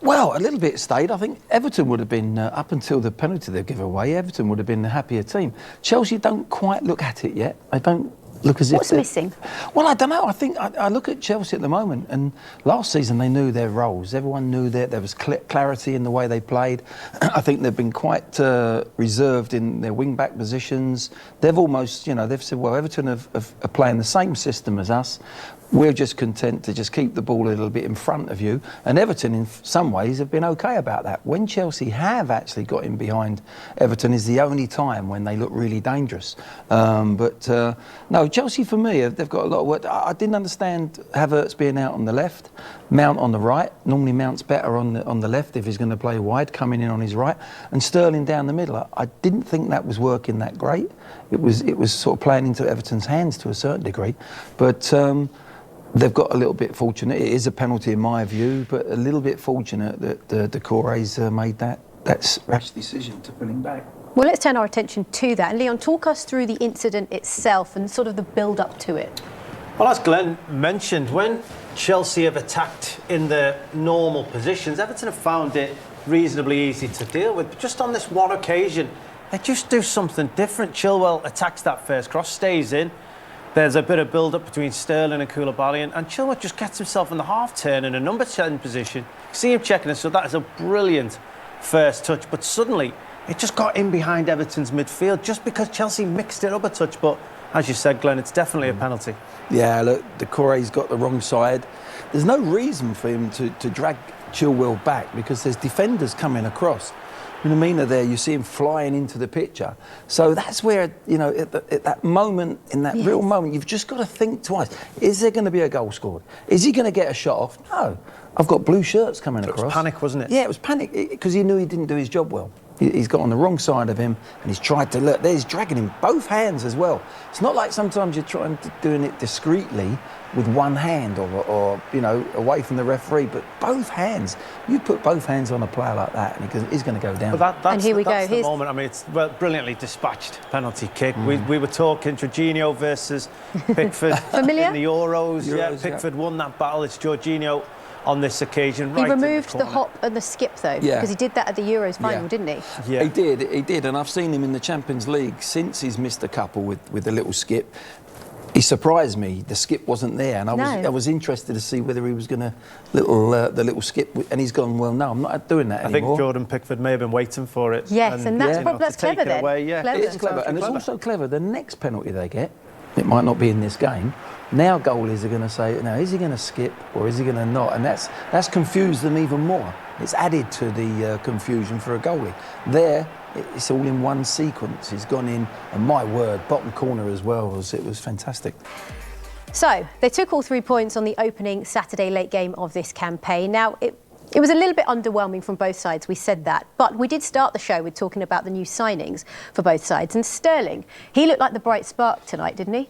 Well, a little bit stayed. I think Everton would have been, up until the penalty they give away, Everton would have been the happier team. Chelsea don't quite look at it yet. They don't look as if... What's missing? Well, I don't know. I think I look at Chelsea at the moment, and last season they knew their roles. Everyone knew that there was clarity in the way they played. I think they've been quite reserved in their wing-back positions. They've almost, they've said, well, Everton are playing the same system as us. We're just content to just keep the ball a little bit in front of you. And Everton, in some ways, have been OK about that. When Chelsea have actually got in behind Everton is the only time when they look really dangerous. No, Chelsea, for me, they've got a lot of work. I didn't understand Havertz being out on the left, Mount on the right. Normally Mount's better on the left if he's going to play wide, coming in on his right. And Sterling down the middle. I didn't think that was working that great. It was sort of playing into Everton's hands to a certain degree. But... they've got a little bit fortunate. It is a penalty in my view, but a little bit fortunate that the Corre's made that rash decision to pull him back. Well, let's turn our attention to that. And Leon, talk us through the incident itself and sort of the build-up to it. Well, as Glenn mentioned, when Chelsea have attacked in the normal positions, Everton have found it reasonably easy to deal with. But just on this one occasion, they just do something different. Chilwell attacks that first cross, stays in. There's a bit of build-up between Sterling and Koulibaly, and Chilwell just gets himself in the half-turn in a number 10 position. See him checking it, so that is a brilliant first touch. But suddenly, it just got in behind Everton's midfield just because Chelsea mixed it up a touch. But as you said, Glenn, it's definitely a penalty. Yeah, look, the Corre's got the wrong side. There's no reason for him to drag Chilwell back because there's defenders coming across. Mina there, you see him flying into the picture. So that's where, at that moment, in that real moment, you've just got to think twice. Is there going to be a goal scored? Is he going to get a shot off? No. I've got blue shirts coming across. It was panic, wasn't it? Yeah, it was panic because he knew he didn't do his job well. He's got on the wrong side of him and he's tried to look. He's dragging him both hands as well. It's not like sometimes you're trying to doing it discreetly with one hand or away from the referee, but both hands. You put both hands on a player like that and he's going to go down. But that's the moment. I mean, it's brilliantly dispatched penalty kick. We were talking Jorginho versus Pickford in the Euros. Yeah, Pickford won that battle. It's Jorginho on this occasion. He removed the hop and the skip though, because he did that at the Euros final, didn't he? Yeah, he did, and I've seen him in the Champions League since he's missed a couple with the little skip. He surprised me. The skip wasn't there, and I was interested to see whether he was going to the little skip. And he's gone, well, no, I'm not doing that anymore. I think Jordan Pickford may have been waiting for it. Yes, and that's clever then. It is clever, and it's also clever. The next penalty they get, it might not be in this game. Now goalies are going to say, now is he going to skip or is he going to not? And that's confused them even more. It's added to the confusion for a goalie. There, it's all in one sequence. He's gone in, and my word, bottom corner as well. It was fantastic. So they took all 3 points on the opening Saturday late game of this campaign. Now it was a little bit underwhelming from both sides, we said that. But we did start the show with talking about the new signings for both sides. And Sterling, he looked like the bright spark tonight, didn't he?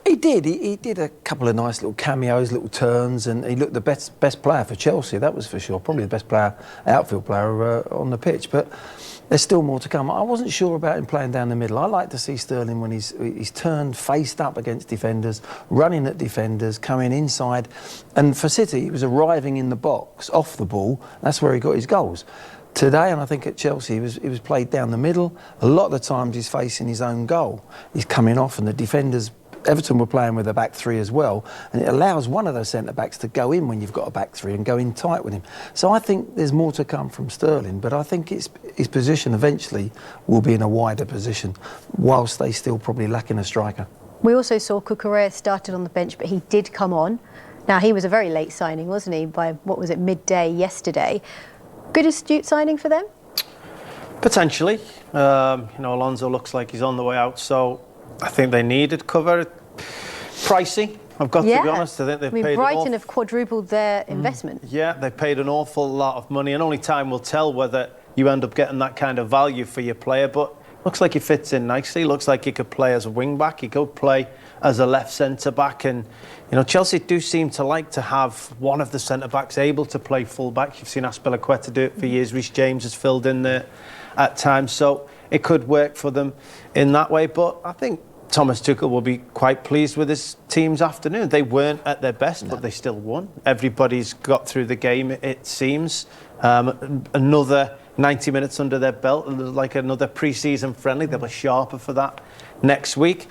He did. He did a couple of nice little cameos, little turns, and he looked the best player for Chelsea, that was for sure. Probably the best outfield player on the pitch. But there's still more to come. I wasn't sure about him playing down the middle. I like to see Sterling when he's turned, faced up against defenders, running at defenders, coming inside. And for City, he was arriving in the box, off the ball. That's where he got his goals. Today, and I think at Chelsea, he was played down the middle. A lot of the times he's facing his own goal. He's coming off and the defenders... Everton were playing with a back three as well, and it allows one of those centre-backs to go in when you've got a back three and go in tight with him. So I think there's more to come from Sterling, but I think his position eventually will be in a wider position, whilst they still probably lacking a striker. We also saw Cucurella started on the bench, but he did come on. Now, he was a very late signing, wasn't he, by, what was it, midday yesterday. Good astute signing for them? Potentially. Alonso looks like he's on the way out, so I think they needed cover. Pricey, I've got to be honest. I think Brighton have quadrupled their investment. Yeah, they paid an awful lot of money, and only time will tell whether you end up getting that kind of value for your player. But looks like he fits in nicely. Looks like he could play as a wing back. He could play as a left centre back, and Chelsea do seem to like to have one of the centre backs able to play full back. You've seen Azpilicueta do it for years. Reece James has filled in there at times, so it could work for them in that way. But I think Thomas Tuchel will be quite pleased with his team's afternoon. They weren't at their best, but they still won. Everybody's got through the game, it seems. Another 90 minutes under their belt, like another pre-season friendly. They'll be sharper for that next week.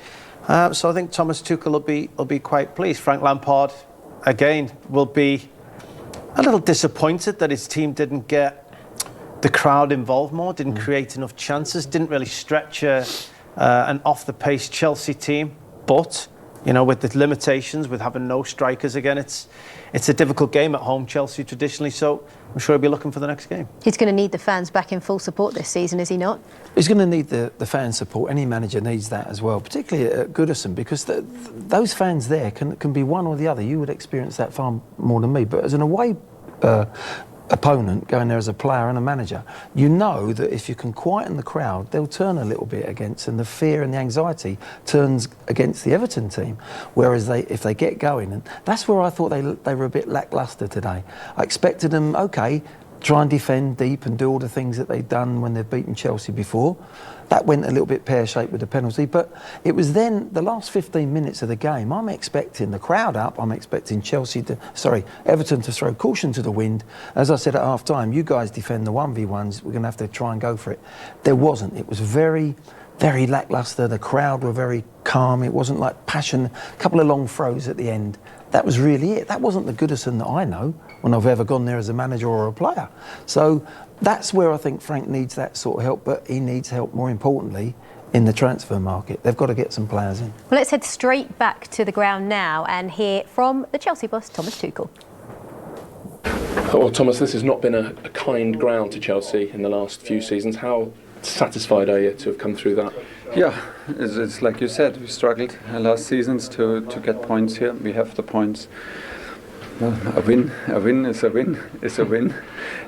So I think Thomas Tuchel will be quite pleased. Frank Lampard, again, will be a little disappointed that his team didn't get the crowd involved more, didn't create enough chances, didn't really stretch an off-the-pace Chelsea team. But, you know, with the limitations, with having no strikers again, it's a difficult game at home, Chelsea traditionally, so I'm sure he'll be looking for the next game. He's going to need the fans back in full support this season, is he not? He's going to need the fan support. Any manager needs that as well, particularly at Goodison, because those fans there can be one or the other. You would experience that far more than me, but as an away opponent going there as a player and a manager, you know that if you can quieten the crowd, they'll turn a little bit against, and the fear and the anxiety turns against the Everton team. Whereas if they get going, and that's where I thought they were a bit lacklustre today. I expected them, okay, try and defend deep and do all the things that they've done when they've beaten Chelsea before. That went a little bit pear-shaped with the penalty, but it was then the last 15 minutes of the game. I'm expecting the crowd up. I'm expecting Everton to throw caution to the wind. As I said at half-time, you guys defend the 1v1s. We're going to have to try and go for it. There wasn't. It was very, very lacklustre. The crowd were very calm. It wasn't like passion. A couple of long throws at the end. That was really it. That wasn't the Goodison that I know when I've ever gone there as a manager or a player. So that's where I think Frank needs that sort of help, but he needs help, more importantly, in the transfer market. They've got to get some players in. Well, let's head straight back to the ground now and hear from the Chelsea boss, Thomas Tuchel. Well, Thomas, this has not been a kind ground to Chelsea in the last few seasons. How satisfied are you to have come through that? Yeah, it's like you said, we struggled last seasons to get points here. We have the points. Well, a win is a win.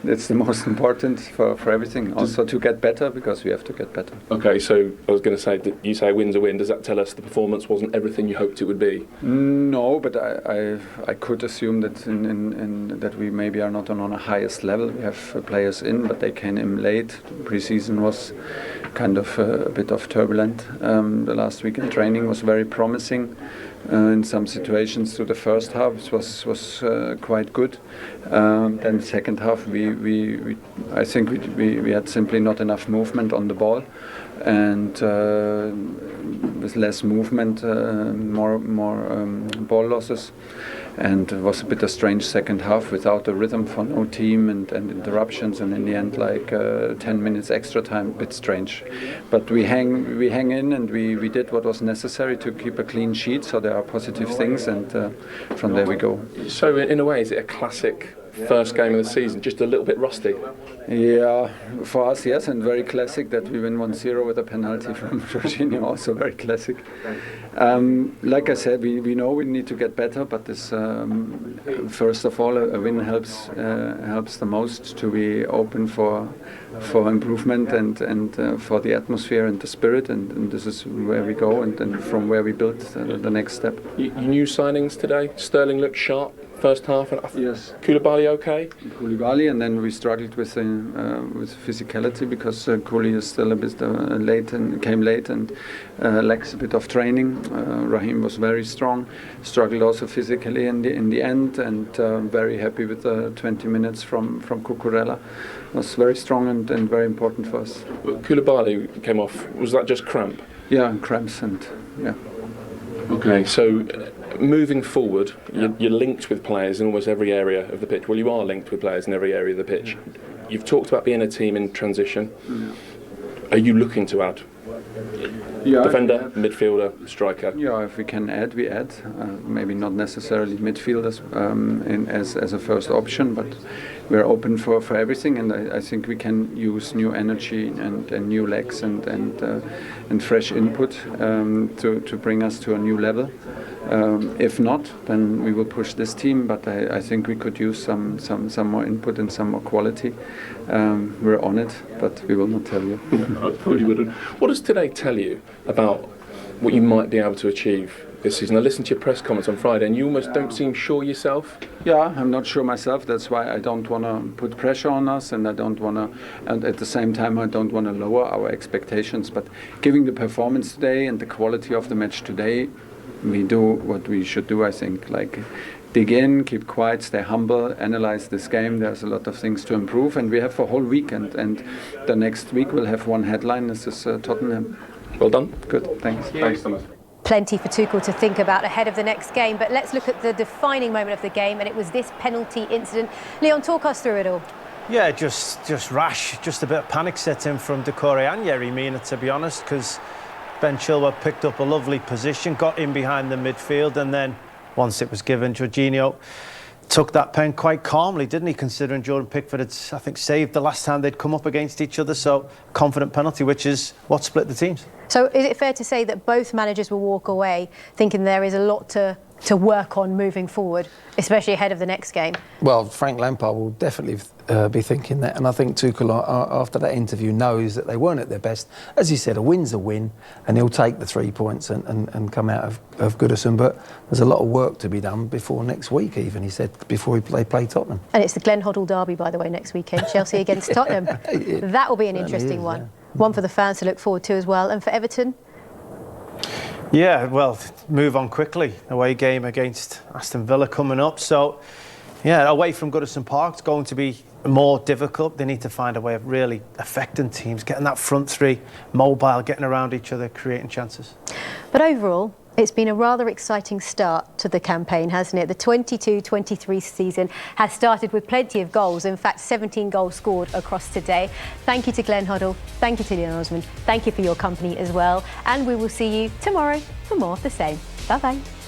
It's the most important for everything. Also to get better, because we have to get better. Okay, so I was going to say, that you say a win's a win. Does that tell us the performance wasn't everything you hoped it would be? No, but I could assume that that we maybe are not on a highest level. We have players in, but they came in late. Pre-season was kind of a bit of turbulent. The last week in training was very promising. In some situations through the first half was quite good. Then the second half I think we had simply not enough movement on the ball, and with less movement, more ball losses. And it was a bit of strange second half without a rhythm for no team and interruptions, and in the end, like 10 minutes extra time, a bit strange. But we hang in, and we did what was necessary to keep a clean sheet, so there are positive things, and from there we go. So in a way, is it a classic first game of the season, just a little bit rusty? Yeah, for us, yes, and very classic that we win 1-0 with a penalty from Jorginho, also very classic. Like I said, we know we need to get better, but this first of all, a win helps the most to be open for improvement and for the atmosphere and the spirit, and this is where we go and from where we build the next step. New signings today. Sterling looked sharp first half, and yes. Koulibaly okay? Koulibaly, and then we struggled with physicality because Kouli is still a bit late and came late and lacks a bit of training. Raheem was very strong, struggled also physically in the end, and very happy with the 20 minutes from Cucurella. Was very strong and very important for us. Koulibaly came off. Was that just cramp? Yeah, cramps and yeah. Okay, so moving forward, you're linked with players in almost every area of the pitch. Well, you are linked with players in every area of the pitch. You've talked about being a team in transition. Are you looking to add? Yeah, defender, midfielder, striker? Yeah, if we can add, we add. Maybe not necessarily midfielders as a first option, but we're open for everything, and I think we can use new energy and new legs and fresh input to bring us to a new level. If not, then we will push this team, but I think we could use some more input and some more quality. We're on it, but we will not tell you. I thought you wouldn't. What does today tell you about what you might be able to achieve this season? I listened to your press comments on Friday, and you almost don't seem sure yourself. Yeah, I'm not sure myself. That's why I don't want to put pressure on us, and I don't want to, and at the same time, I don't want to lower our expectations. But giving the performance today and the quality of the match today, we do what we should do, I think, like dig in, keep quiet, stay humble, analyze this game. There's a lot of things to improve, and we have a whole weekend. And the next week we'll have one headline. This is Tottenham. Well done. Good. Thanks. Thanks, Thomas. Plenty for Tuchel to think about ahead of the next game, but let's look at the defining moment of the game, and it was this penalty incident. Leon, talk us through it all. Yeah, just rash. Just a bit of panic set in from Decore and Yerry Mina, to be honest, because Ben Chilwell picked up a lovely position, got in behind the midfield, and then once it was given, Jorginho took that pen quite calmly, didn't he, considering Jordan Pickford had, I think, saved the last time they'd come up against each other. So, confident penalty, which is what split the teams. So is it fair to say that both managers will walk away thinking there is a lot to work on moving forward, especially ahead of the next game? Well, Frank Lampard will definitely be thinking that, and I think Tuchel, after that interview, knows that they weren't at their best. As he said, a win's a win, and he'll take the 3 points and come out of Goodison. But there's a lot of work to be done before next week, even, he said, before they play Tottenham. And it's the Glen Huddle derby, by the way, next weekend, Chelsea against Tottenham. That will be an interesting one. Yeah. One for the fans to look forward to as well. And for Everton? Yeah, well, move on quickly. Away game against Aston Villa coming up. So, yeah, away from Goodison Park, it's going to be more difficult. They need to find a way of really affecting teams, getting that front three mobile, getting around each other, creating chances. But overall, it's been a rather exciting start to the campaign, hasn't it? The 22-23 season has started with plenty of goals. In fact, 17 goals scored across today. Thank you to Glen Huddle. Thank you to Leon Osman. Thank you for your company as well. And we will see you tomorrow for more of the same. Bye-bye.